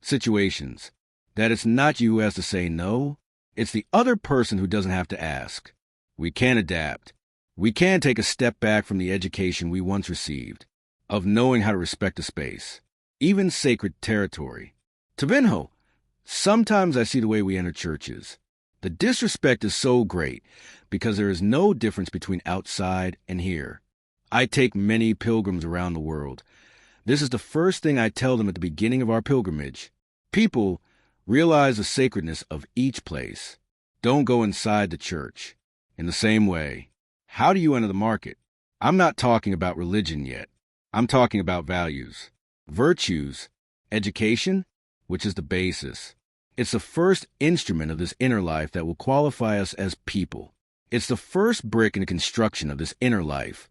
situations, that it's not you who has to say no, it's the other person who doesn't have to ask. We can adapt. We can take a step back from the education we once received, of knowing how to respect a space, even sacred territory. Tavinho, sometimes I see the way we enter churches. The disrespect is so great because there is no difference between outside and here. I take many pilgrims around the world. This is the first thing I tell them at the beginning of our pilgrimage. People, realize the sacredness of each place. Don't go inside the church. In the same way, how do you enter the market? I'm not talking about religion yet. I'm talking about values, virtues, education, which is the basis. It's the first instrument of this inner life that will qualify us as people. It's the first brick in the construction of this inner life,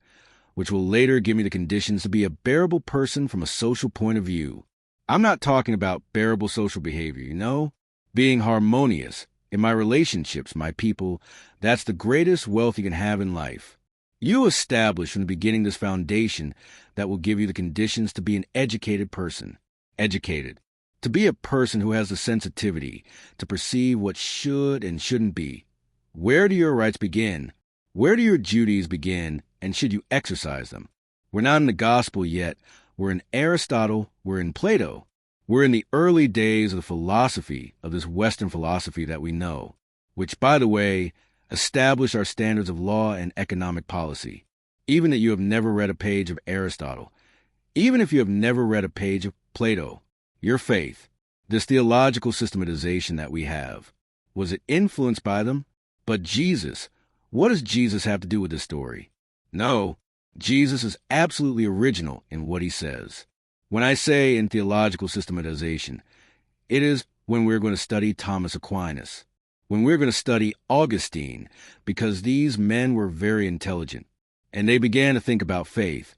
which will later give me the conditions to be a bearable person from a social point of view. I'm not talking about bearable social behavior, being harmonious in my relationships, my people. That's the greatest wealth you can have in life. You establish from the beginning this foundation that will give you the conditions to be an educated person. Educated. To be a person who has the sensitivity to perceive what should and shouldn't be. Where do your rights begin? Where do your duties begin, and should you exercise them? We're not in the gospel yet. We're in Aristotle. We're in Plato. We're in the early days of the philosophy, of this Western philosophy that we know, which, by the way, established our standards of law and economic policy. Even that you have never read a page of Aristotle, even if you have never read a page of Plato, your faith, this theological systematization that we have, was it influenced by them? But Jesus, what does Jesus have to do with this story? No, Jesus is absolutely original in what he says. When I say in theological systematization, it is when we're going to study Thomas Aquinas, when we're going to study Augustine, because these men were very intelligent, and they began to think about faith,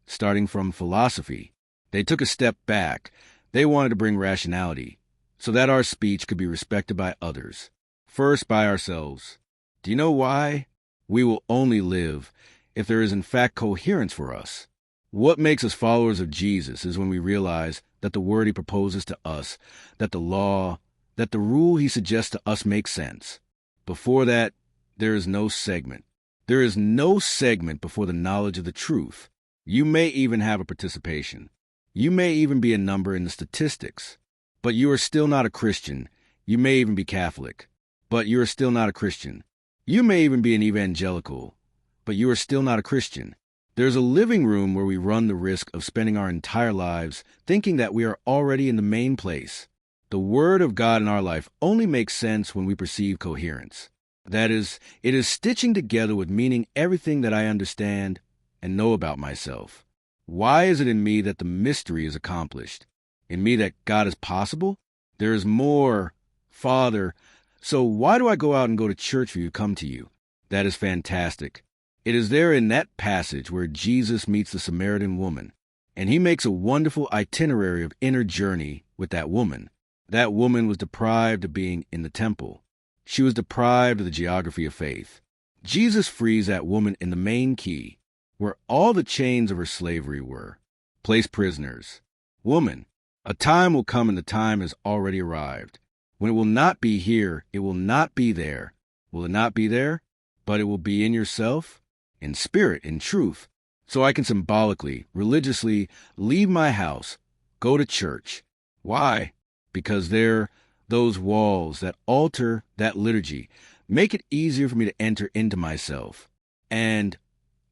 starting from philosophy. They took a step back. They wanted to bring rationality, so that our speech could be respected by others, first by ourselves. Do you know why? We will only live if there is in fact coherence for us. What makes us followers of Jesus is when we realize that the word he proposes to us, that the law, that the rule he suggests to us makes sense. Before that, there is no segment. There is no segment before the knowledge of the truth. You may even have a participation. You may even be a number in the statistics. But you are still not a Christian. You may even be Catholic. But you are still not a Christian. You may even be an evangelical. But you are still not a Christian. There's a living room where we run the risk of spending our entire lives thinking that we are already in the main place. The Word of God in our life only makes sense when we perceive coherence. That is, it is stitching together with meaning everything that I understand and know about myself. Why is it in me that the mystery is accomplished? In me that God is possible? There is more, Father. So why do I go out and go to church for you to come to you? That is fantastic. It is there in that passage where Jesus meets the Samaritan woman, and he makes a wonderful itinerary of inner journey with that woman. That woman was deprived of being in the temple. She was deprived of the geography of faith. Jesus frees that woman in the main key, where all the chains of her slavery were, placed prisoners. Woman, a time will come and the time has already arrived, when it will not be here, it will not be there. Will it not be there? But it will be in yourself, in spirit, in truth. So I can symbolically, religiously leave my house, go to church. Why? Because there, those walls, that altar, that liturgy, make it easier for me to enter into myself. And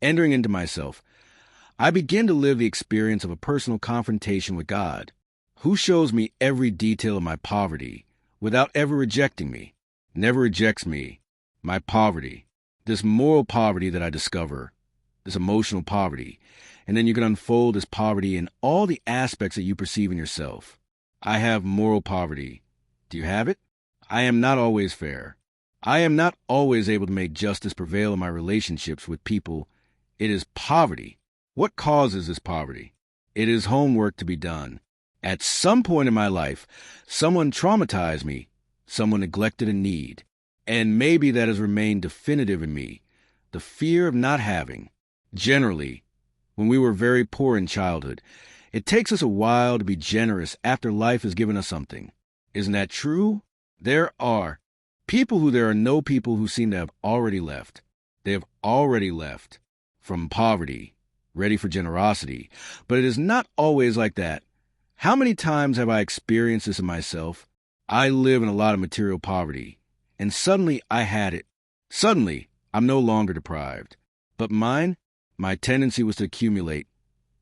entering into myself, I begin to live the experience of a personal confrontation with God, who shows me every detail of my poverty without ever rejecting me, never rejects me, my poverty, this moral poverty that I discover, this emotional poverty, and then you can unfold this poverty in all the aspects that you perceive in yourself. I have moral poverty. Do you have it? I am not always fair. I am not always able to make justice prevail in my relationships with people. It is poverty. What causes this poverty? It is homework to be done. At some point in my life, someone traumatized me, someone neglected a need, and maybe that has remained definitive in me, the fear of not having. Generally, when we were very poor in childhood, It takes us a while to be generous after life has given us something. Isn't that true? There are people who there are no people who seem to have already left. They have already left from poverty, ready for generosity. But it is not always like that. How many times have I experienced this in myself? I live in a lot of material poverty, and suddenly I had it. Suddenly, I'm no longer deprived. But my tendency was to accumulate.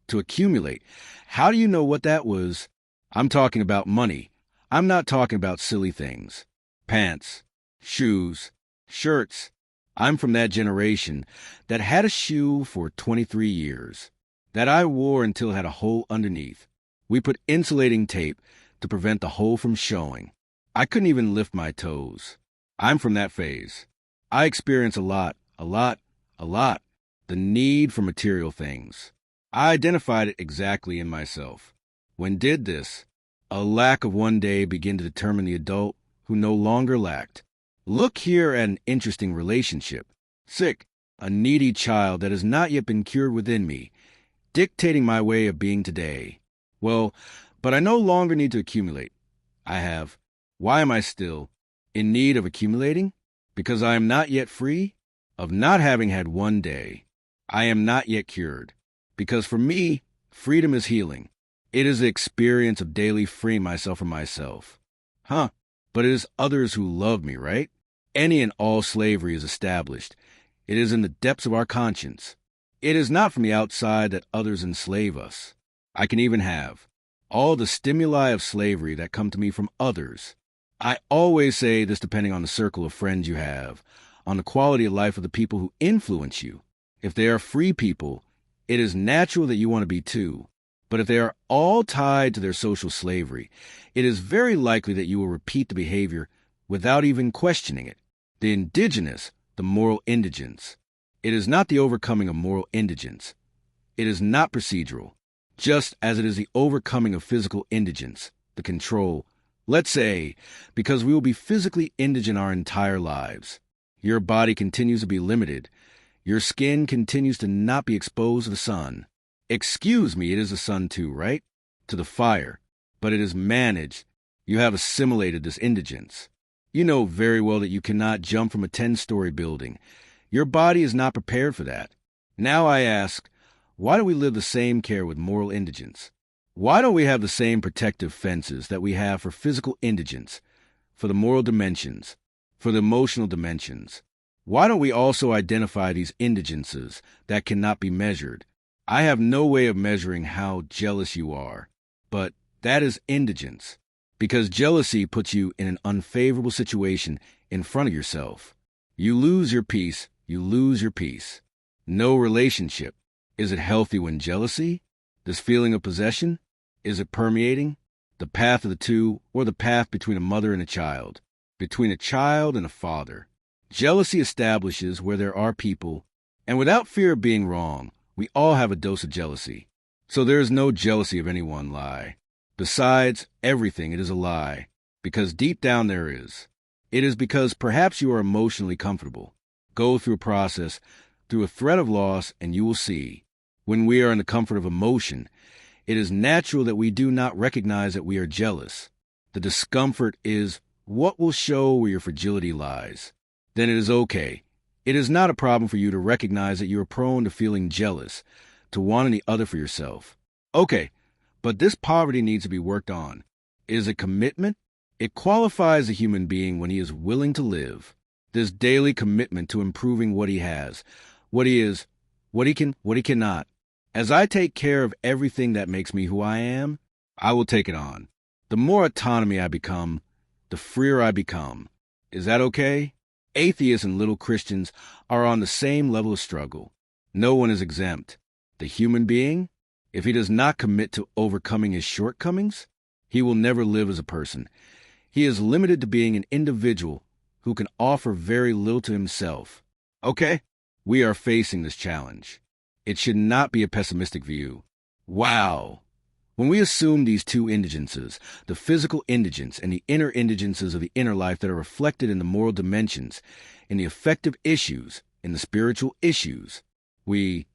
To accumulate. How do you know what that was? I'm talking about money. I'm not talking about silly things. Pants, shoes, shirts. I'm from that generation that had a shoe for 23 years, that I wore until it had a hole underneath. We put insulating tape to prevent the hole from showing. I couldn't even lift my toes. I'm from that phase. I experience a lot, the need for material things. I identified it exactly in myself. When did this? A lack of one day begin to determine the adult who no longer lacked. Look here at an interesting relationship. Sick, a needy child that has not yet been cured within me, dictating my way of being today. Well, but I no longer need to accumulate. I have. Why am I still in need of accumulating? Because I am not yet free of not having had one day. I am not yet cured. Because for me, freedom is healing. It is the experience of daily freeing myself from myself. But it is others who love me, right? Any and all slavery is established. It is in the depths of our conscience. It is not from the outside that others enslave us. I can even have all the stimuli of slavery that come to me from others. I always say this depending on the circle of friends you have, on the quality of life of the people who influence you. If they are free people, it is natural that you want to be too. But if they are all tied to their social slavery, it is very likely that you will repeat the behavior without even questioning it. The indigenous, the moral indigence. It is not the overcoming of moral indigence. It is not procedural, just as it is the overcoming of physical indigence, the control. Let's say, because we will be physically indigent our entire lives. Your body continues to be limited. Your skin continues to not be exposed to the sun. Excuse me, it is the sun too, right? To the fire. But it is managed. You have assimilated this indigence. You know very well that you cannot jump from a 10-story building. Your body is not prepared for that. Now I ask, why do we live the same care with moral indigence? Why don't we have the same protective fences that we have for physical indigence, for the moral dimensions, for the emotional dimensions? Why don't we also identify these indigences that cannot be measured? I have no way of measuring how jealous you are, but that is indigence, because jealousy puts you in an unfavorable situation in front of yourself. You lose your peace, you lose your peace. No relationship. Is it healthy when jealousy? This feeling of possession? Is it permeating? The path of the two, or the path between a mother and a child? Between a child and a father? Jealousy establishes where there are people, and without fear of being wrong, we all have a dose of jealousy. So there is no jealousy of any one lie. Besides everything, it is a lie, because deep down there is. It is because perhaps you are emotionally comfortable. Go through a process, through a threat of loss, and you will see. When we are in the comfort of emotion, it is natural that we do not recognize that we are jealous. The discomfort is what will show where your fragility lies. Then it is okay. It is not a problem for you to recognize that you are prone to feeling jealous, to wanting the other for yourself. Okay, but this poverty needs to be worked on. It is a commitment. It qualifies a human being when he is willing to live. This daily commitment to improving what he has, what he is, what he can, what he cannot. As I take care of everything that makes me who I am, I will take it on. The more autonomy I become, the freer I become. Is that okay? Atheists and little Christians are on the same level of struggle. No one is exempt. The human being, if he does not commit to overcoming his shortcomings, he will never live as a person. He is limited to being an individual who can offer very little to himself. Okay? We are facing this challenge. It should not be a pessimistic view. Wow! When we assume these two indigences, the physical indigence and the inner indigences of the inner life that are reflected in the moral dimensions, in the affective issues, in the spiritual issues, we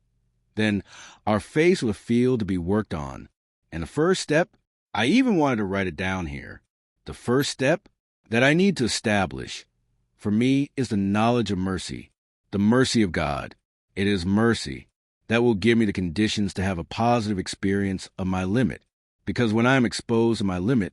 then are faced with a field to be worked on, And the first step, I even wanted to write it down here. The first step that I need to establish for me is the knowledge of mercy, the mercy of God. It is mercy that will give me the conditions to have a positive experience of my limit. Because when I am exposed to my limit,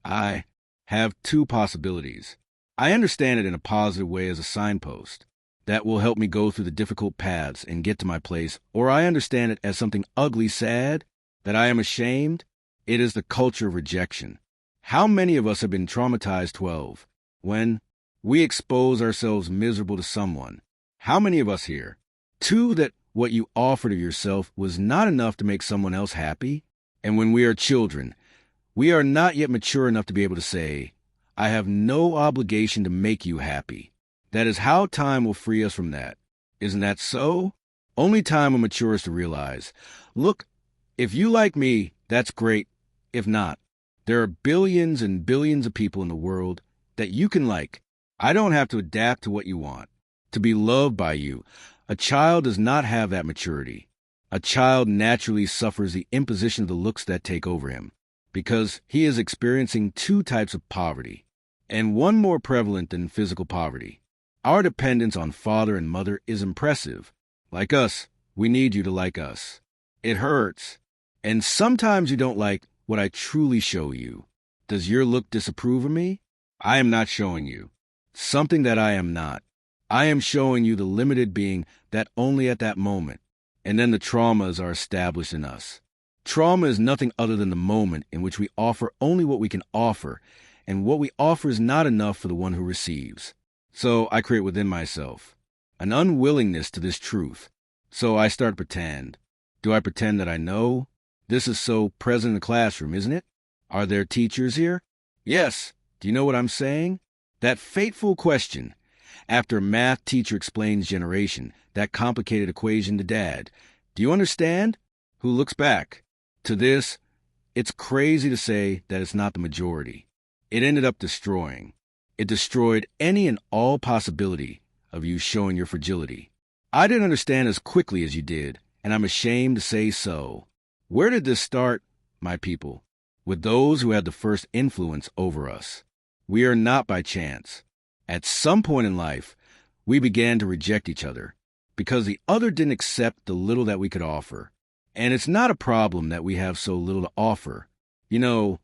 I have two possibilities. I understand it in a positive way as a signpost that will help me go through the difficult paths and get to my place, or I understand it as something ugly, sad, that I am ashamed. It is the culture of rejection. How many of us have been traumatized 12 when we expose ourselves miserable to someone? How many of us here? 2, that what you offered of yourself was not enough to make someone else happy? And when we are children, we are not yet mature enough to be able to say, I have no obligation to make you happy. That is how time will free us from that. Isn't that so? Only time will mature us to realize, look, if you like me, that's great. If not, there are billions and billions of people in the world that you can like. I don't have to adapt to what you want, to be loved by you. A child does not have that maturity. A child naturally suffers the imposition of the looks that take over him, because he is experiencing 2 types of poverty, and one more prevalent than physical poverty. Our dependence on father and mother is impressive. Like us, we need you to like us. It hurts. And sometimes you don't like what I truly show you. Does your look disapprove of me? I am not showing you something that I am not. I am showing you the limited being that only at that moment. And then the traumas are established in us. Trauma is nothing other than the moment in which we offer only what we can offer, and what we offer is not enough for the one who receives. So I create within myself an unwillingness to this truth. So I start to pretend. Do I pretend that I know? This is so present in the classroom, isn't it? Are there teachers here? Yes. Do you know what I'm saying? That fateful question. After a math teacher explains generation, that complicated equation to Dad. Do you understand? Who looks back? To this, it's crazy to say that it's not the majority. It ended up destroying. It destroyed any and all possibility of you showing your fragility. I didn't understand as quickly as you did, and I'm ashamed to say so. Where did this start, my people? With those who had the first influence over us. We are not by chance. At some point in life, we began to reject each other because the other didn't accept the little that we could offer. And it's not a problem that we have so little to offer. You know,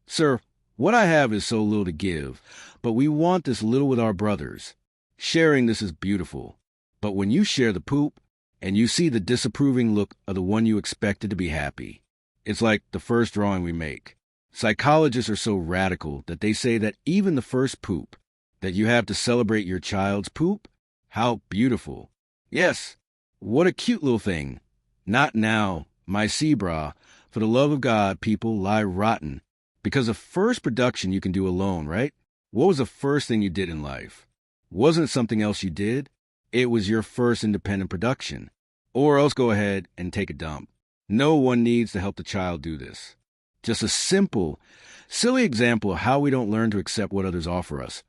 sir, what I have is so little to give, but we want this little with our brothers. Sharing this is beautiful. But when you share the poop and you see the disapproving look of the one you expected to be happy, it's like the first drawing we make. Psychologists are so radical that they say that even the first poop, that you have to celebrate your child's poop? How beautiful. Yes, what a cute little thing. Not now, my zebra. For the love of God, people lie rotten. Because the first production you can do alone, right? What was the first thing you did in life? Wasn't it something else you did? It was your first independent production. Or else go ahead and take a dump. No one needs to help the child do this. Just a simple, silly example of how we don't learn to accept what others offer us.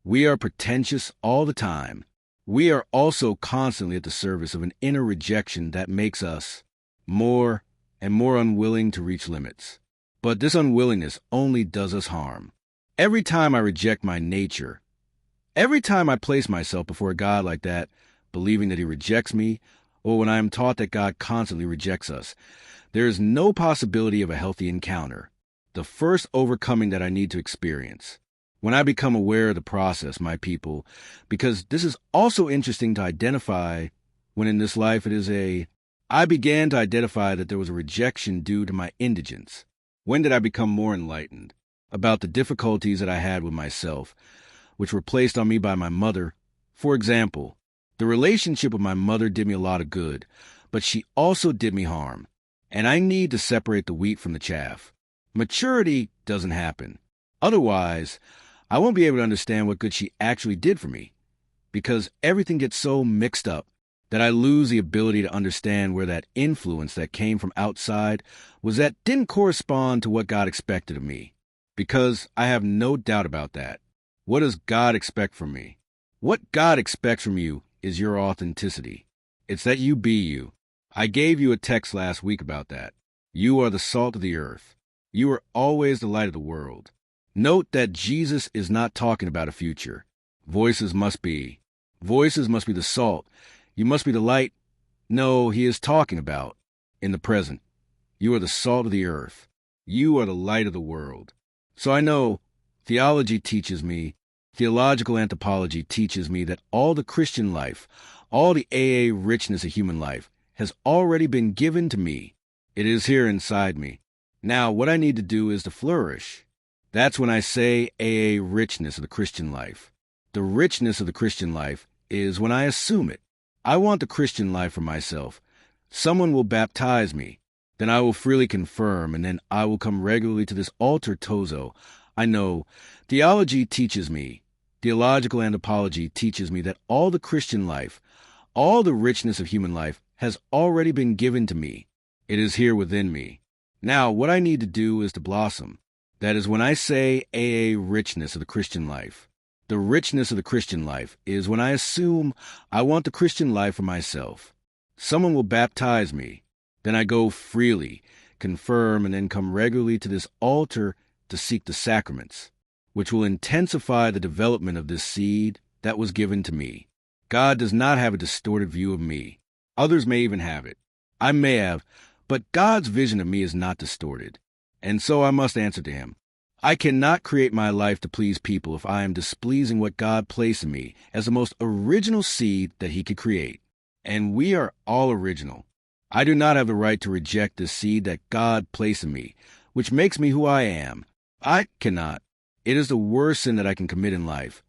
We are pretentious all the time. We are also constantly at the service of an inner rejection that makes us more and more unwilling to reach limits. But this unwillingness only does us harm. Every time I reject my nature, every time I place myself before a God like that, believing that he rejects me, or when I am taught that God constantly rejects us, there is no possibility of a healthy encounter, the first overcoming that I need to experience. When I become aware of the process, my people, because this is also interesting to identify when in this life I began to identify that there was a rejection due to my indigence. When did I become more enlightened about the difficulties that I had with myself, which were placed on me by my mother? For example, the relationship with my mother did me a lot of good, but she also did me harm, and I need to separate the wheat from the chaff. Maturity doesn't happen. Otherwise, I won't be able to understand what good she actually did for me, because everything gets so mixed up that I lose the ability to understand where that influence that came from outside was that didn't correspond to what God expected of me, because I have no doubt about that. What does God expect from me? What God expects from you is your authenticity. It's that you be you. I gave you a text last week about that. You are the salt of the earth. You are always the light of the world. Note that Jesus is not talking about a future. Voices must be. Voices must be the salt. You must be the light. No, he is talking about in the present. You are the salt of the earth. You are the light of the world. So I know theology teaches me, theological anthropology teaches me that all the Christian life, all the AA richness of human life has already been given to me. It is here inside me. Now, what I need to do is to flourish. That's when I say AA richness of the Christian life. The richness of the Christian life is when I assume it. I want the Christian life for myself. Someone will baptize me. Then I will freely confirm, and then I will come regularly to this altar tozo. I know theology teaches me, theological anthropology teaches me that all the Christian life, all the richness of human life has already been given to me. It is here within me. Now, what I need to do is to blossom. That is when I say AA richness of the Christian life. The richness of the Christian life is when I assume I want the Christian life for myself. Someone will baptize me. Then I go freely, confirm, and then come regularly to this altar to seek the sacraments, which will intensify the development of this seed that was given to me. God does not have a distorted view of me. Others may even have it. I may have, but God's vision of me is not distorted. And so I must answer to him. I cannot create my life to please people if I am displeasing what God placed in me as the most original seed that he could create. And we are all original. I do not have the right to reject the seed that God placed in me, which makes me who I am. I cannot. It is the worst sin that I can commit in life.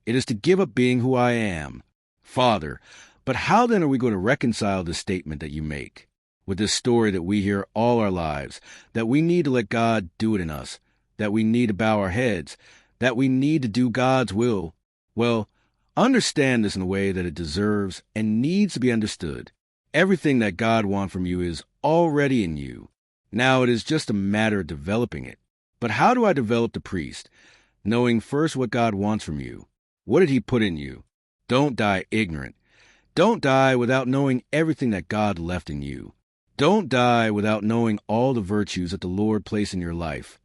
It is to give up being who I am. Father, but how then are we going to reconcile this statement that you make with this story that we hear all our lives, that we need to let God do it in us, that we need to bow our heads, that we need to do God's will? Well, understand this in a way that it deserves and needs to be understood. Everything that God wants from you is already in you. Now it is just a matter of developing it. But how do I develop the priest? Knowing first what God wants from you. What did he put in you? Don't die ignorant. Don't die without knowing everything that God left in you. Don't die without knowing all the virtues that the Lord placed in your life,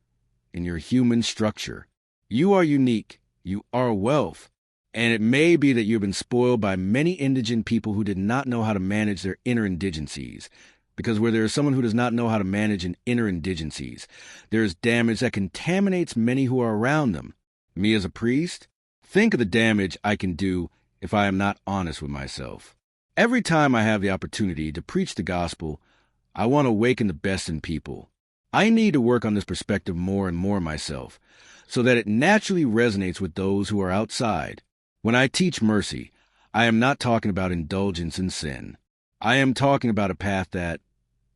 in your human structure. You are unique. You are wealth. And it may be that you've been spoiled by many indigent people who did not know how to manage their inner indigencies. Because where there is someone who does not know how to manage an inner indigencies, there is damage that contaminates many who are around them. Me as a priest? Think of the damage I can do if I am not honest with myself. Every time I have the opportunity to preach the gospel, I want to awaken the best in people. I need to work on this perspective more and more myself, so that it naturally resonates with those who are outside. When I teach mercy, I am not talking about indulgence in sin. I am talking about a path that,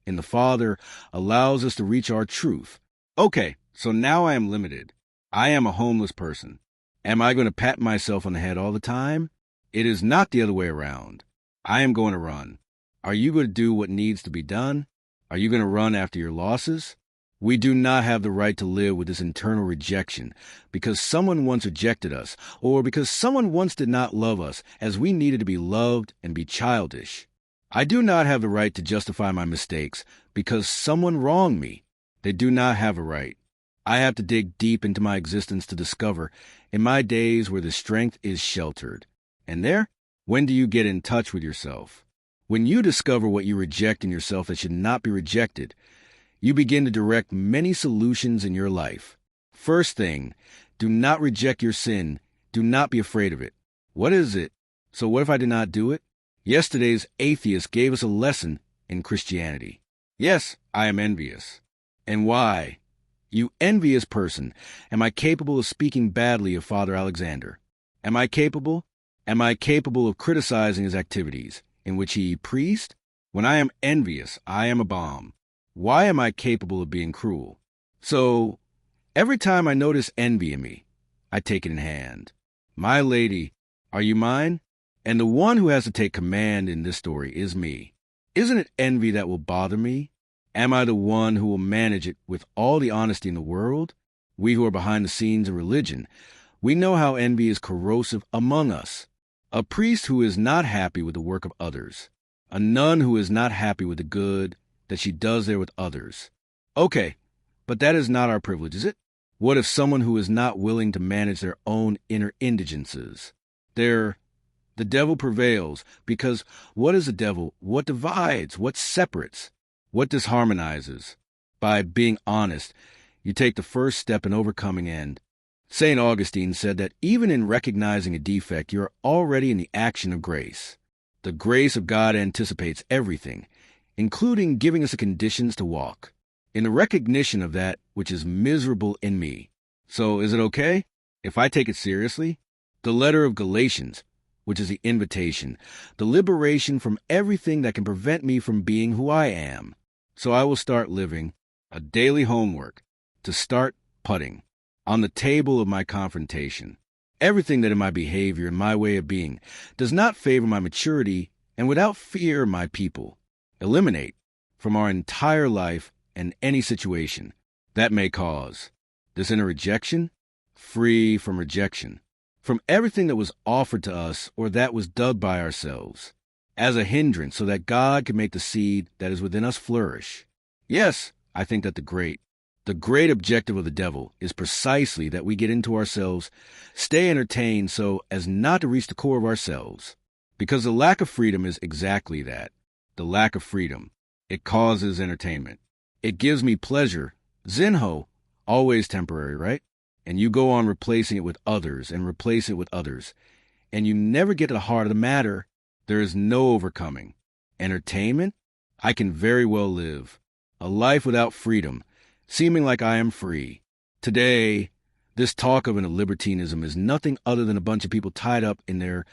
in the Father, allows us to reach our truth. Okay, so now I am limited. I am a homeless person. Am I going to pat myself on the head all the time? It is not the other way around. I am going to run. Are you going to do what needs to be done? Are you going to run after your losses? We do not have the right to live with this internal rejection because someone once rejected us or because someone once did not love us as we needed to be loved and be childish. I do not have the right to justify my mistakes because someone wronged me. They do not have a right. I have to dig deep into my existence to discover in my days where the strength is sheltered. And there, when do you get in touch with yourself? When you discover what you reject in yourself that should not be rejected, you begin to direct many solutions in your life. First thing, do not reject your sin. Do not be afraid of it. What is it? So what if I did not do it? Yesterday's atheist gave us a lesson in Christianity. Yes, I am envious. And why? You envious person, am I capable of speaking badly of Father Alexander? Am I capable? Am I capable of criticizing his activities, in which he preached? When I am envious, I am a bomb. Why am I capable of being cruel? So, every time I notice envy in me, I take it in hand. My lady, are you mine? And the one who has to take command in this story is me. Isn't it envy that will bother me? Am I the one who will manage it with all the honesty in the world? We who are behind the scenes in religion, we know how envy is corrosive among us. A priest who is not happy with the work of others, a nun who is not happy with the good that she does there with others. Okay, but that is not our privilege, is it? What if someone who is not willing to manage their own inner indigences? The devil prevails, because what is the devil? What divides? What separates? What disharmonizes? By being honest, you take the first step in overcoming and St. Augustine said that even in recognizing a defect, you are already in the action of grace. The grace of God anticipates everything, including giving us the conditions to walk in the recognition of that which is miserable in me. So is it okay if I take it seriously? The letter of Galatians, which is the invitation, the liberation from everything that can prevent me from being who I am. So I will start living a daily homework to start putting on the table of my confrontation everything that in my behavior and my way of being does not favor my maturity, and without fear my people eliminate from our entire life and any situation that may cause this inner rejection, free from rejection, from everything that was offered to us or that was dug by ourselves, as a hindrance so that God can make the seed that is within us flourish. Yes, I think that the great objective of the devil is precisely that we get into ourselves, stay entertained so as not to reach the core of ourselves. Because the lack of freedom is exactly that, the lack of freedom. It causes entertainment. It gives me pleasure. Zinho, always temporary, right? And you go on replacing it with others and replace it with others. And you never get to the heart of the matter. There is no overcoming. Entertainment? I can very well live a life without freedom, seeming like I am free. Today, this talk of a libertinism is nothing other than a bunch of people tied up in their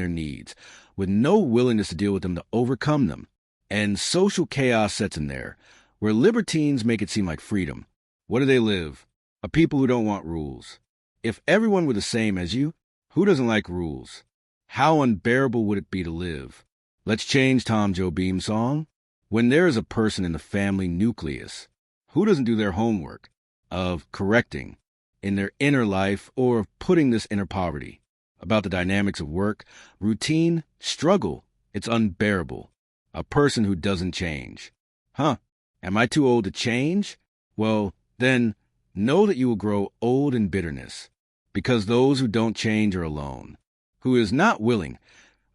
needs, with no willingness to deal with them to overcome them. And social chaos sets in there, where libertines make it seem like freedom. What do they live? A people who don't want rules. If everyone were the same as you, who doesn't like rules? How unbearable would it be to live? Let's change Tom Jobim's song. When there is a person in the family nucleus who doesn't do their homework of correcting in their inner life or of putting this inner poverty about the dynamics of work, routine, struggle, it's unbearable. A person who doesn't change. Am I too old to change? Well, then know that you will grow old in bitterness, because those who don't change are alone. Who is not willing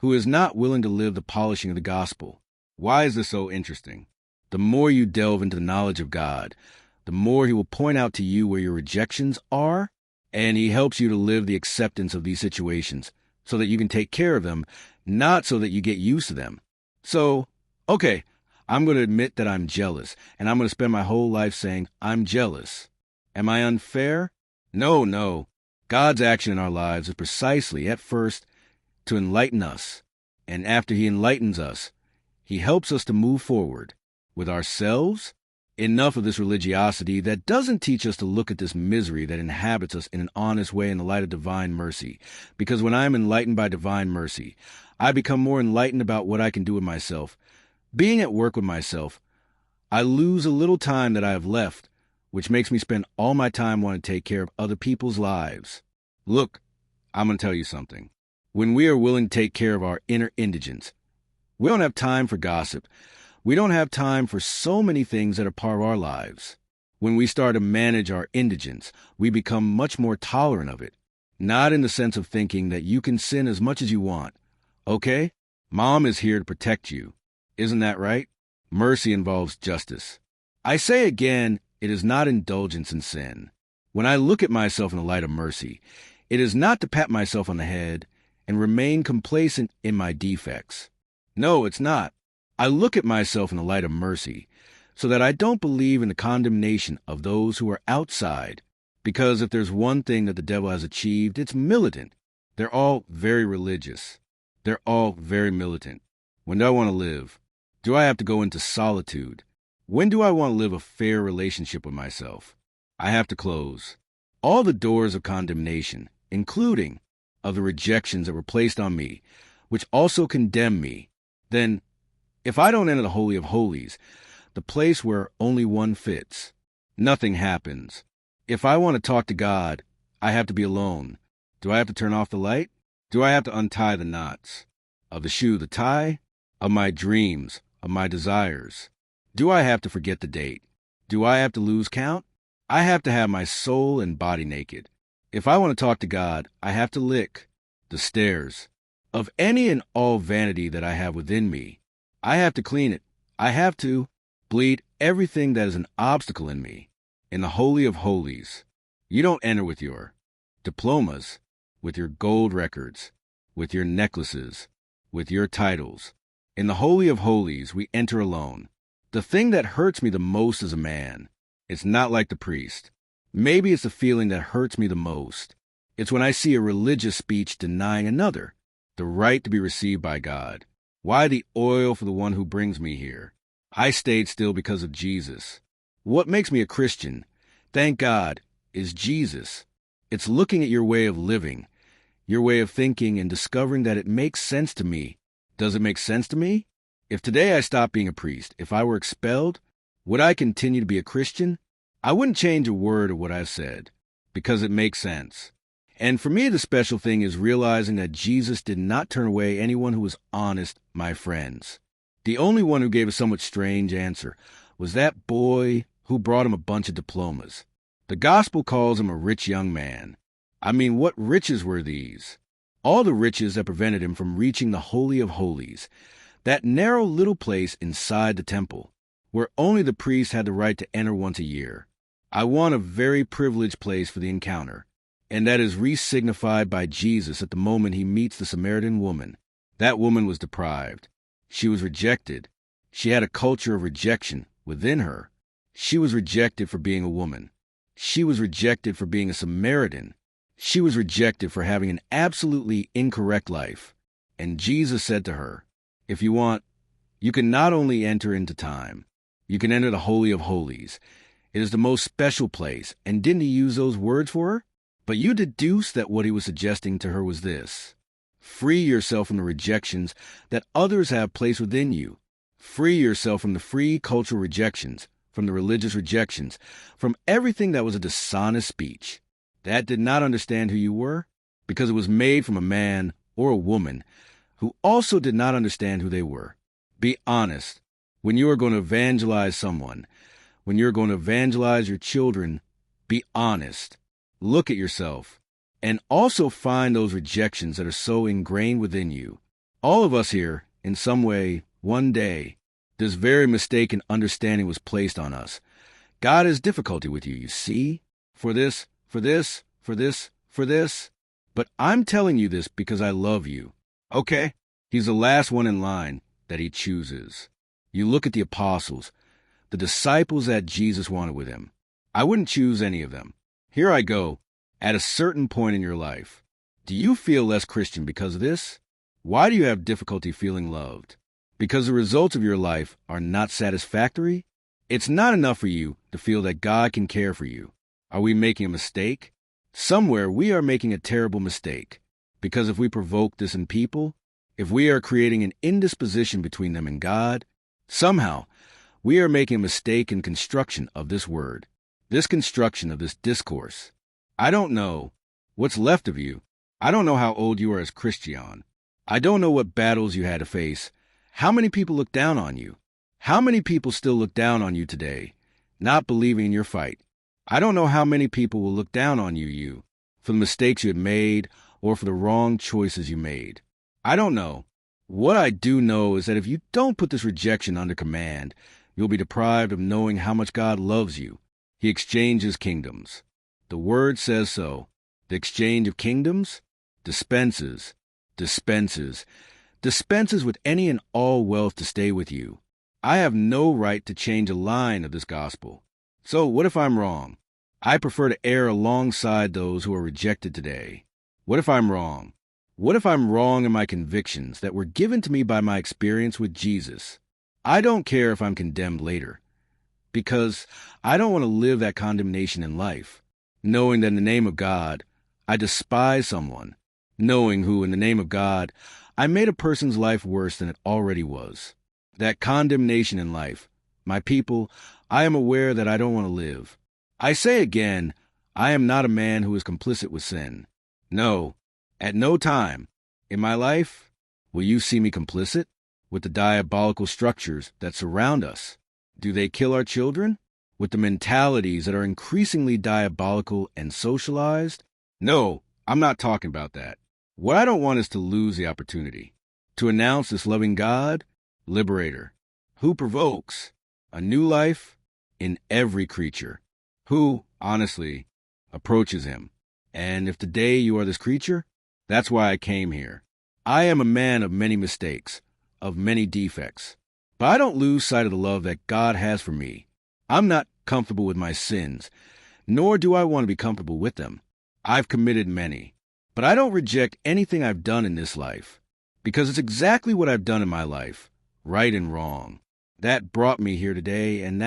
to live the polishing of the gospel. Why is this so interesting? The more you delve into the knowledge of God, the more he will point out to you where your rejections are, and he helps you to live the acceptance of these situations so that you can take care of them, not so that you get used to them. So, okay, I'm going to admit that I'm jealous, and I'm going to spend my whole life saying, I'm jealous. Am I unfair? No. God's action in our lives is precisely, at first, to enlighten us, and after he enlightens us, he helps us to move forward with ourselves. Enough of this religiosity that doesn't teach us to look at this misery that inhabits us in an honest way in the light of divine mercy. Because when I am enlightened by divine mercy, I become more enlightened about what I can do with myself. Being at work with myself, I lose a little time that I have left, which makes me spend all my time wanting to take care of other people's lives. Look, I'm going to tell you something. When we are willing to take care of our inner indigence, we don't have time for gossip. We don't have time for so many things that are part of our lives. When we start to manage our indigence, we become much more tolerant of it. Not in the sense of thinking that you can sin as much as you want. Okay? Mom is here to protect you. Isn't that right? Mercy involves justice. I say again, it is not indulgence in sin. When I look at myself in the light of mercy, it is not to pat myself on the head and remain complacent in my defects. No, it's not. I look at myself in the light of mercy so that I don't believe in the condemnation of those who are outside, because if there's one thing that the devil has achieved, it's militant. They're all very religious. They're all very militant. When do I want to live? Do I have to go into solitude? When do I want to live a fair relationship with myself? I have to close all the doors of condemnation, including of the rejections that were placed on me, which also condemn me. Then, if I don't enter the Holy of Holies, the place where only one fits, nothing happens. If I want to talk to God, I have to be alone. Do I have to turn off the light? Do I have to untie the knots of the shoe, the tie, of my dreams, of my desires? Do I have to forget the date? Do I have to lose count? I have to have my soul and body naked. If I want to talk to God, I have to lick the stairs of any and all vanity that I have within me. I have to clean it. I have to bleed everything that is an obstacle in me. In the Holy of Holies, you don't enter with your diplomas, with your gold records, with your necklaces, with your titles. In the Holy of Holies, we enter alone. The thing that hurts me the most as a man, it's not like the priest. Maybe it's the feeling that hurts me the most. It's when I see a religious speech denying another the right to be received by God. Why the oil for the one who brings me here? I stayed still because of Jesus. What makes me a Christian, thank God, is Jesus. It's looking at your way of living, your way of thinking, and discovering that it makes sense to me. Does it make sense to me? If today I stopped being a priest, if I were expelled, would I continue to be a Christian? I wouldn't change a word of what I've said, because it makes sense. And for me, the special thing is realizing that Jesus did not turn away anyone who was honest, my friends. The only one who gave a somewhat strange answer was that boy who brought him a bunch of diplomas. The gospel calls him a rich young man. I mean, what riches were these? All the riches that prevented him from reaching the Holy of Holies, that narrow little place inside the temple, where only the priest had the right to enter once a year. I want a very privileged place for the encounter, and that is re-signified by Jesus at the moment he meets the Samaritan woman. That woman was deprived. She was rejected. She had a culture of rejection within her. She was rejected for being a woman. She was rejected for being a Samaritan. She was rejected for having an absolutely incorrect life. And Jesus said to her, if you want, you can not only enter into time, you can enter the Holy of Holies. It is the most special place. And didn't he use those words for her? But you deduce that what he was suggesting to her was this: free yourself from the rejections that others have placed within you. Free yourself from the free cultural rejections, from the religious rejections, from everything that was a dishonest speech, that did not understand who you were, because it was made from a man or a woman who also did not understand who they were. Be honest. When you are going to evangelize someone, when you're going to evangelize your children, be honest. Look at yourself, and also find those rejections that are so ingrained within you. All of us here, in some way, one day, this very mistaken understanding was placed on us. God has difficulty with you, you see? For this. But I'm telling you this because I love you. Okay? He's the last one in line that he chooses. You look at the apostles, the disciples that Jesus wanted with him. I wouldn't choose any of them. Here I go. At a certain point in your life, do you feel less Christian because of this? Why do you have difficulty feeling loved? Because the results of your life are not satisfactory? It's not enough for you to feel that God can care for you. Are we making a mistake? Somewhere we are making a terrible mistake. Because if we provoke this in people, if we are creating an indisposition between them and God, somehow we are making a mistake in construction of this word, this construction of this discourse. I don't know what's left of you. I don't know how old you are as Christian. I don't know what battles you had to face. How many people look down on you? How many people still look down on you today, not believing in your fight? I don't know how many people will look down on you, for the mistakes you had made or for the wrong choices you made. I don't know. What I do know is that if you don't put this rejection under command, you'll be deprived of knowing how much God loves you. He exchanges kingdoms. The word says so. The exchange of kingdoms dispenses with any and all wealth to stay with you. I have no right to change a line of this gospel. So what if I'm wrong? I prefer to err alongside those who are rejected today. What if I'm wrong? What if I'm wrong in my convictions that were given to me by my experience with Jesus? I don't care if I'm condemned later, because I don't want to live that condemnation in life, knowing that in the name of God, I despise someone, knowing who, in the name of God, I made a person's life worse than it already was. That condemnation in life, my people, I am aware that I don't want to live. I say again, I am not a man who is complicit with sin. No, at no time in my life will you see me complicit. with the diabolical structures that surround us? Do they kill our children with the mentalities that are increasingly diabolical and socialized? No, I'm not talking about that. What I don't want is to lose the opportunity to announce this loving God, liberator, who provokes a new life in every creature, who, honestly, approaches him. And if today you are this creature, that's why I came here. I am a man of many mistakes, of many defects, but I don't lose sight of the love that God has for me. I'm not comfortable with my sins, nor do I want to be comfortable with them. I've committed many, but I don't reject anything I've done in this life, because it's exactly what I've done in my life, right and wrong. That brought me here today, and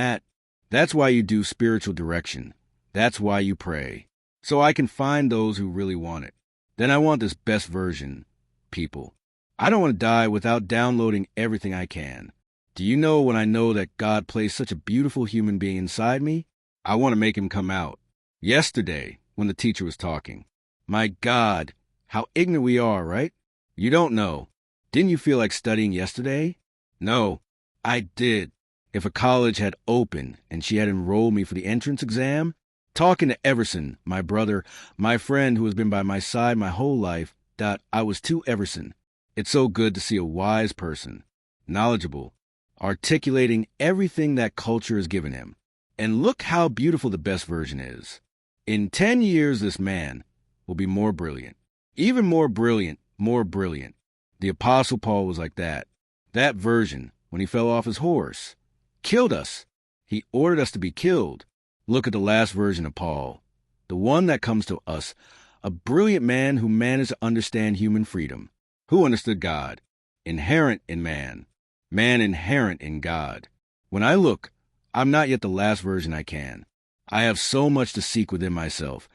that's why you do spiritual direction. That's why you pray, so I can find those who really want it. Then I want this best version, people. I don't want to die without downloading everything I can. Do you know when I know that God placed such a beautiful human being inside me, I want to make him come out. Yesterday, when the teacher was talking, my God, how ignorant we are, right? You don't know. Didn't you feel like studying yesterday? No, I did. If a college had opened and she had enrolled me for the entrance exam, talking to Everson, my brother, my friend who has been by my side my whole life, I was too Everson. It's so good to see a wise person, knowledgeable, articulating everything that culture has given him. And look how beautiful the best version is. In 10 years, this man will be more brilliant, even more brilliant, more brilliant. The Apostle Paul was like that. That version, when he fell off his horse, killed us. He ordered us to be killed. Look at the last version of Paul, the one that comes to us, a brilliant man who managed to understand human freedom, who understood God, inherent in man, man inherent in God. When I look, I'm not yet the last version I can. I have so much to seek within myself.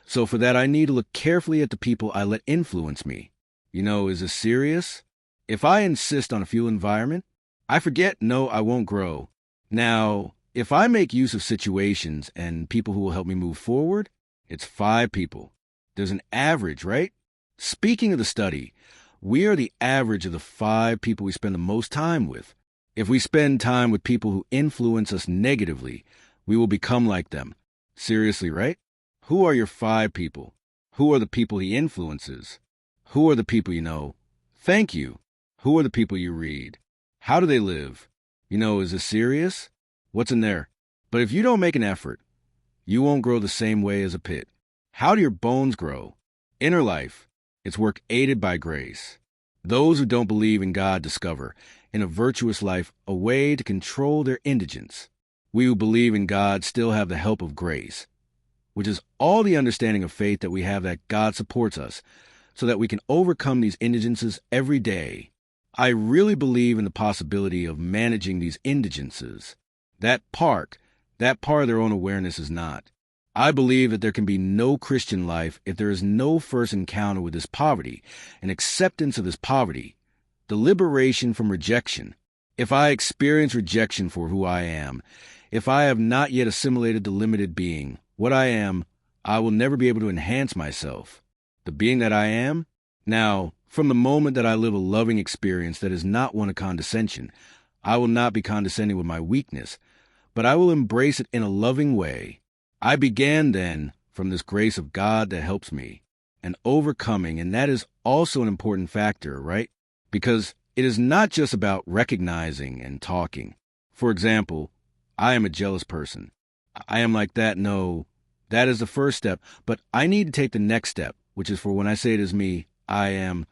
So for that, I need to look carefully at the people I let influence me. You know, is this serious? If I insist on a fuel environment, I forget, no, I won't grow. Now, if I make use of situations and people who will help me move forward, it's 5 people. There's an average, right? Speaking of the study, we are the average of the 5 people we spend the most time with. If we spend time with people who influence us negatively, we will become like them. Seriously, right? Who are your 5 people? Who are the people he influences? Who are the people you know? Thank you. Who are the people you read? How do they live? You know, is this serious? What's in there? But if you don't make an effort, you won't grow the same way as a pit. How do your bones grow? Inner life. It's work aided by grace. Those who don't believe in God discover, in a virtuous life, a way to control their indigence. We who believe in God still have the help of grace, which is all the understanding of faith that we have that God supports us, so that we can overcome these indigences every day. I really believe in the possibility of managing these indigences. That part of their own awareness is not. I believe that there can be no Christian life if there is no first encounter with this poverty, an acceptance of this poverty, the liberation from rejection. If I experience rejection for who I am, if I have not yet assimilated the limited being, what I am, I will never be able to enhance myself. The being that I am? Now, from the moment that I live a loving experience that is not one of condescension, I will not be condescending with my weakness, but I will embrace it in a loving way. I began then from this grace of God that helps me, and overcoming, and that is also an important factor, right? Because it is not just about recognizing and talking. For example, I am a jealous person. I am like that, no, that is the first step, but I need to take the next step, which is for when I say it is me, I am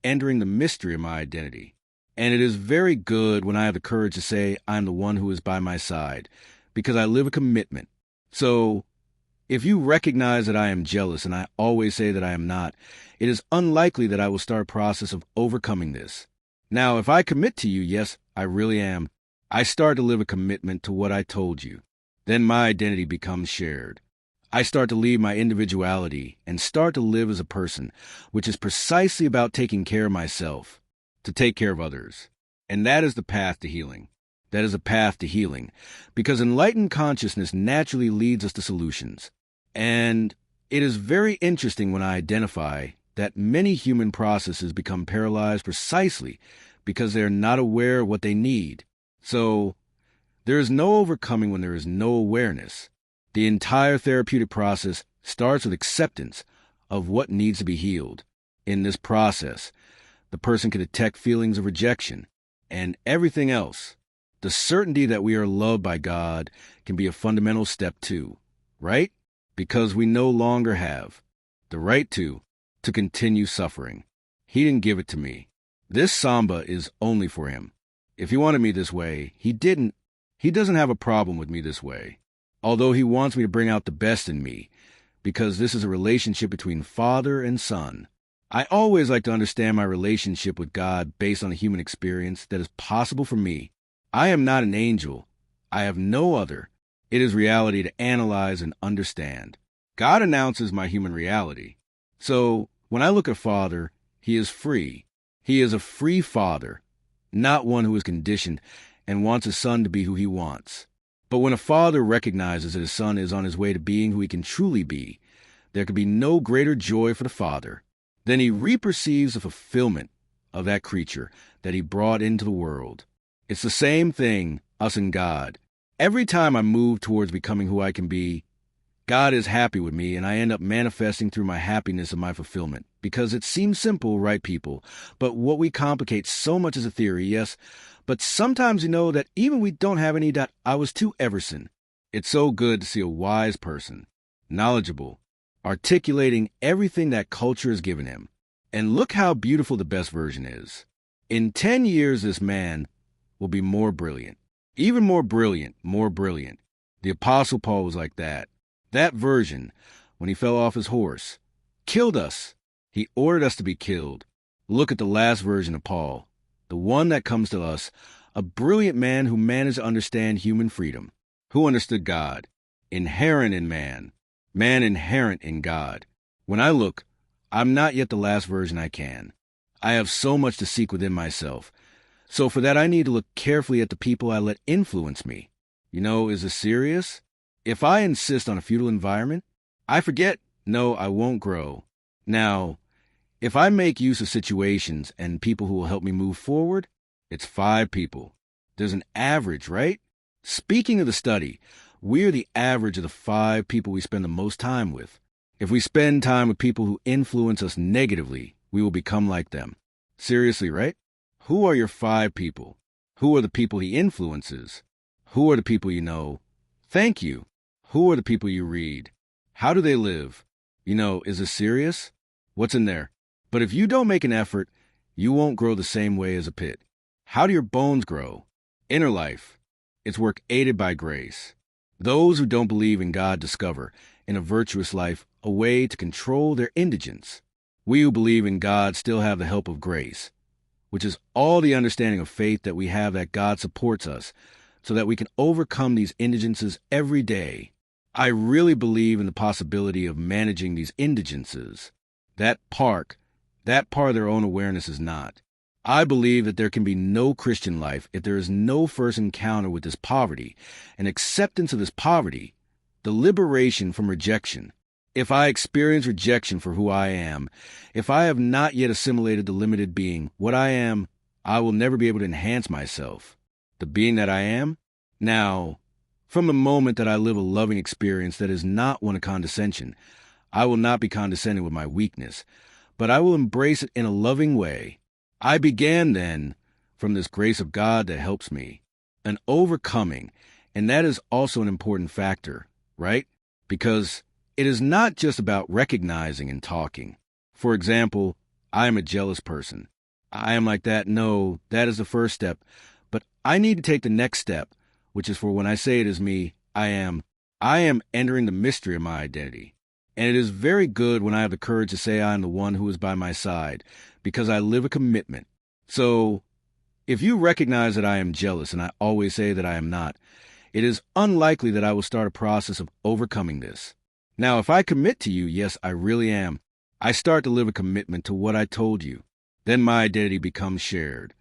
entering the mystery of my identity. And it is very good when I have the courage to say I'm the one who is by my side, because I live a commitment. So, if you recognize that I am jealous and I always say that I am not, it is unlikely that I will start a process of overcoming this. Now, if I commit to you, yes, I really am, I start to live a commitment to what I told you. Then my identity becomes shared. I start to leave my individuality and start to live as a person, which is precisely about taking care of myself, to take care of others. And that is the path to healing. That is a path to healing, because enlightened consciousness naturally leads us to solutions. And it is very interesting when I identify that many human processes become paralyzed precisely because they are not aware of what they need. So, there is no overcoming when there is no awareness. The entire therapeutic process starts with acceptance of what needs to be healed. In this process, the person can detect feelings of rejection and everything else. The certainty that we are loved by God can be a fundamental step too, right? Because we no longer have the right to continue suffering. He didn't give it to me. This samba is only for him. If he wanted me this way, he didn't. He doesn't have a problem with me this way. Although he wants me to bring out the best in me, because this is a relationship between father and son. I always like to understand my relationship with God based on a human experience that is possible for me. I am not an angel. I have no other. It is reality to analyze and understand. God announces my human reality. So, when I look at Father, he is free. He is a free father, not one who is conditioned and wants his son to be who he wants. But when a father recognizes that his son is on his way to being who he can truly be, there can be no greater joy for the father. Then he reperceives the fulfillment of that creature that he brought into the world. It's the same thing, us and God. Every time I move towards becoming who I can be, God is happy with me, and I end up manifesting through my happiness and my fulfillment. Because it seems simple, right, people? But what we complicate so much is a theory, yes. But sometimes you know that even we don't have any doubt. I was too Everson. It's so good to see a wise person, knowledgeable, articulating everything that culture has given him. And look how beautiful the best version is. In 10 years, this man will be more brilliant. Even more brilliant, more brilliant. The Apostle Paul was like that. That version, when he fell off his horse, killed us. He ordered us to be killed. Look at the last version of Paul, the one that comes to us, a brilliant man who managed to understand human freedom, who understood God, inherent in man, man inherent in God. When I look, I'm not yet the last version I can. I have so much to seek within myself. So for that, I need to look carefully at the people I let influence me. You know, is this serious? If I insist on a feudal environment, I forget, no, I won't grow. Now, if I make use of situations and people who will help me move forward, it's 5 people. There's an average, right? Speaking of the study, we're the average of the 5 people we spend the most time with. If we spend time with people who influence us negatively, we will become like them. Seriously, right? Who are your 5 people? Who are the people he influences? Who are the people you know? Thank you. Who are the people you read? How do they live? You know, is this serious? What's in there? But if you don't make an effort, you won't grow the same way as a pit. How do your bones grow? Inner life. It's work aided by grace. Those who don't believe in God discover, in a virtuous life, a way to control their indigence. We who believe in God still have the help of grace, which is all the understanding of faith that we have that God supports us, so that we can overcome these indigences every day. I really believe in the possibility of managing these indigences. That part of their own awareness is not. I believe that there can be no Christian life if there is no first encounter with this poverty, an acceptance of this poverty, the liberation from rejection. If I experience rejection for who I am, if I have not yet assimilated the limited being, what I am, I will never be able to enhance myself. The being that I am? Now, from the moment that I live a loving experience that is not one of condescension, I will not be condescending with my weakness, but I will embrace it in a loving way. I began then from this grace of God that helps me, an overcoming, and that is also an important factor, right? Because it is not just about recognizing and talking. For example, I am a jealous person. I am like that. No, that is the first step. But I need to take the next step, which is for when I say it is me, I am entering the mystery of my identity. And it is very good when I have the courage to say I am the one who is by my side, because I live a commitment. So, if you recognize that I am jealous, and I always say that I am not, it is unlikely that I will start a process of overcoming this. Now, if I commit to you, yes, I really am, I start to live a commitment to what I told you. Then my identity becomes shared.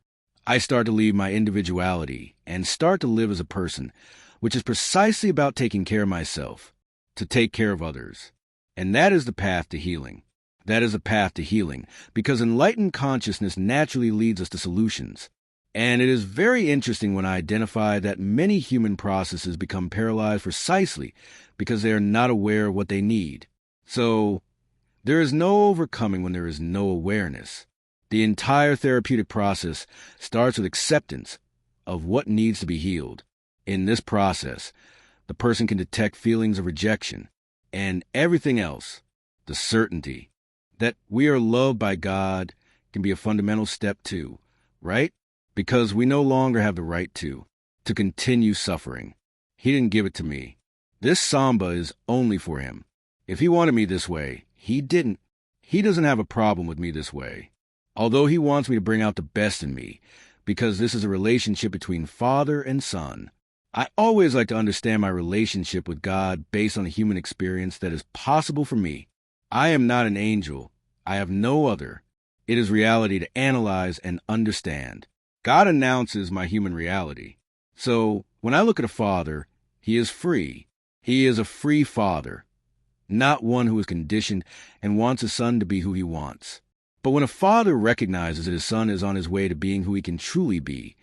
I start to leave my individuality and start to live as a person, which is precisely about taking care of myself, to take care of others. And that is the path to healing. That is a path to healing, because enlightened consciousness naturally leads us to solutions. And it is very interesting when I identify that many human processes become paralyzed precisely because they are not aware of what they need. So, there is no overcoming when there is no awareness. The entire therapeutic process starts with acceptance of what needs to be healed. In this process, the person can detect feelings of rejection and everything else. The certainty that we are loved by God can be a fundamental step too, right? Because we no longer have the right to continue suffering. He didn't give it to me. This samba is only for him. If he wanted me this way, he didn't. He doesn't have a problem with me this way. Although he wants me to bring out the best in me, because this is a relationship between father and son. I always like to understand my relationship with God based on a human experience that is possible for me. I am not an angel. I have no other. It is reality to analyze and understand. God announces my human reality. So, when I look at a father, he is free. He is a free father, not one who is conditioned and wants his son to be who he wants. But when a father recognizes that his son is on his way to being who he can truly be,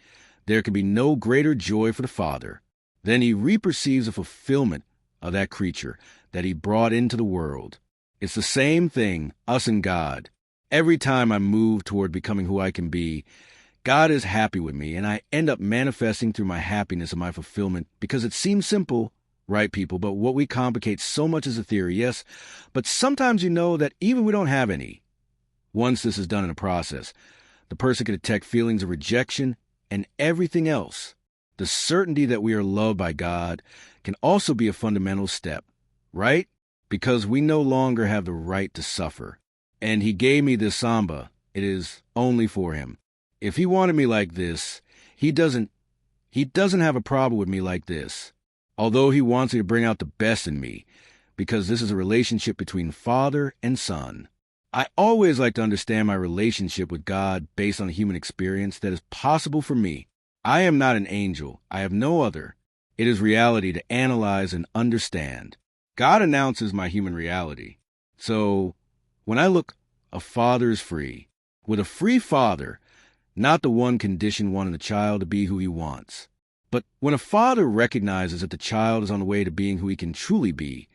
there can be no greater joy for the father. Then he reperceives the fulfillment of that creature that he brought into the world. It's the same thing, us and God. Every time I move toward becoming who I can be, God is happy with me, and I end up manifesting through my happiness and my fulfillment because it seems simple, right, people? But what we complicate so much is a theory, yes, but sometimes you know that even we don't have any. Once this is done in a process, the person can detect feelings of rejection and everything else. The certainty that we are loved by God can also be a fundamental step, right? Because we no longer have the right to suffer. And he gave me this samba. It is only for him. If he wanted me like this, he doesn't have a problem with me like this. Although he wants me to bring out the best in me, because this is a relationship between father and son. I always like to understand my relationship with God based on a human experience that is possible for me. I am not an angel. I have no other. It is reality to analyze and understand. God announces my human reality. So, when I look, a father is free. With a free father, not the one conditioned wanting the child to be who he wants. But when a father recognizes that the child is on the way to being who he can truly be,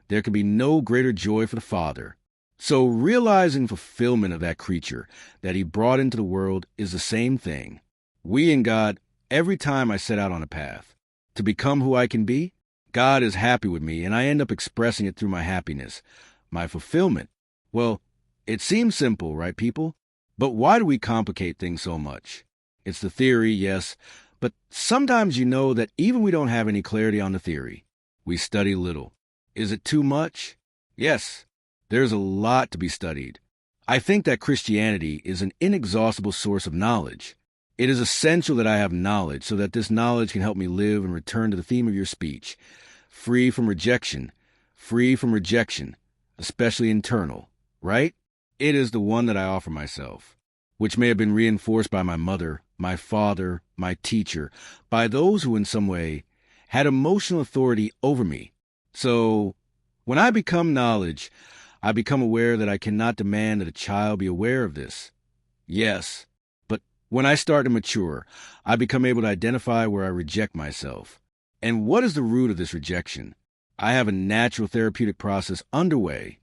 there can be no greater joy for the father. So realizing fulfillment of that creature that he brought into the world is the same thing. We and God, every time I set out on a path to become who I can be, God is happy with me, and I end up expressing it through my happiness, my fulfillment. Well, it seems simple, right, people? But why do we complicate things so much? It's the theory, yes, but sometimes you know that even we don't have any clarity on the theory. We study little. Is it too much? Yes, there's a lot to be studied. I think that Christianity is an inexhaustible source of knowledge. It is essential that I have knowledge so that this knowledge can help me live and return to the theme of your speech. Free from rejection, especially internal, right? It is the one that I offer myself, which may have been reinforced by my mother, my father, my teacher, by those who in some way had emotional authority over me. So, when I become knowledge, I become aware that I cannot demand that a child be aware of this. Yes, but when I start to mature, I become able to identify where I reject myself. And what is the root of this rejection? I have a natural therapeutic process underway,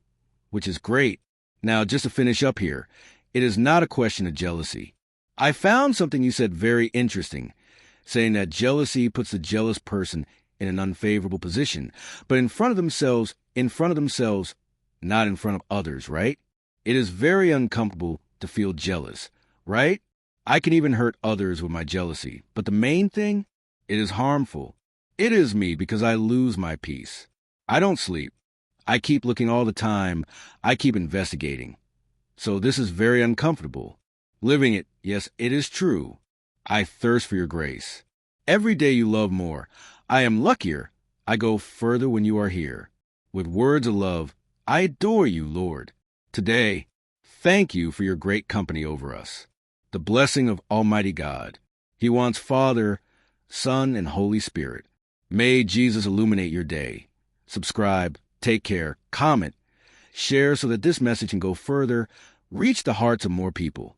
which is great. Now, just to finish up here, it is not a question of jealousy. I found something you said very interesting, saying that jealousy puts the jealous person in an unfavorable position, but in front of themselves, not in front of others, right? It is very uncomfortable to feel jealous, right? I can even hurt others with my jealousy, but the main thing, it is harmful. It is me because I lose my peace. I don't sleep. I keep looking all the time. I keep investigating. So this is very uncomfortable. Living it, yes, it is true. I thirst for your grace. Every day you love more. I am luckier. I go further when you are here. With words of love, I adore you, Lord. Today, thank you for your great company over us. The blessing of Almighty God. He wants Father, Son, and Holy Spirit. May Jesus illuminate your day. Subscribe, take care, comment, Share so that this message can go further, reach the hearts of more people.